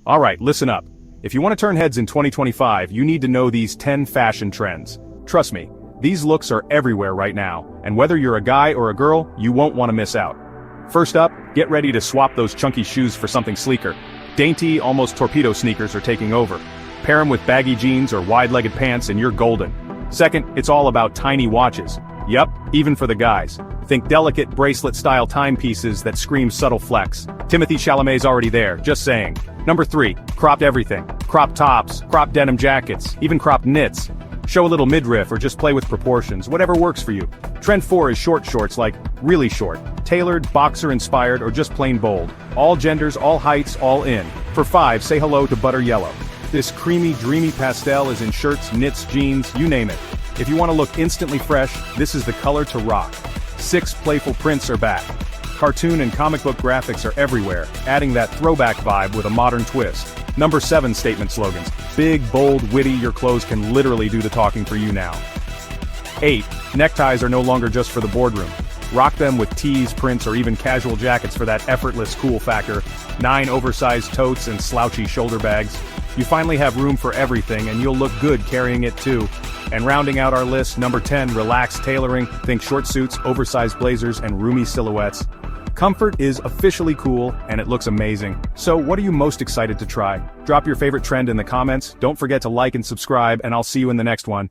Alright, listen up. If you want to turn heads in 2025, you need to know these 10 fashion trends. Trust me, these looks are everywhere right now, and whether you're a guy or a girl, you won't want to miss out. First up, get ready to swap those chunky shoes for something sleeker. Dainty, almost torpedo sneakers are taking over. Pair them with baggy jeans or wide-legged pants and you're golden. Second, it's all about tiny watches. Yup, even for the guys. Think delicate bracelet-style timepieces that scream subtle flex. Timothée Chalamet's already there, just saying. Number 3, cropped everything. Cropped tops, cropped denim jackets, even cropped knits. Show a little midriff or just play with proportions, whatever works for you. Trend 4 is short shorts, like really short. Tailored, boxer-inspired, or just plain bold. All genders, all heights, all in. For 5, say hello to butter yellow. This creamy, dreamy pastel is in shirts, knits, jeans, you name it. If you want to look instantly fresh, this is the color to rock. 6, playful prints are back. Cartoon and comic book graphics are everywhere, adding that throwback vibe with a modern twist. Number 7, statement slogans. Big, bold, witty, your clothes can literally do the talking for you now. 8, neckties are no longer just for the boardroom. Rock them with tees, prints, or even casual jackets for that effortless cool factor. 9, oversized totes and slouchy shoulder bags. You finally have room for everything, and you'll look good carrying it too. And rounding out our list, number 10, relaxed tailoring. Think short suits, oversized blazers, and roomy silhouettes. Comfort is officially cool, and it looks amazing. So what are you most excited to try? Drop your favorite trend in the comments, don't forget to like and subscribe, and I'll see you in the next one.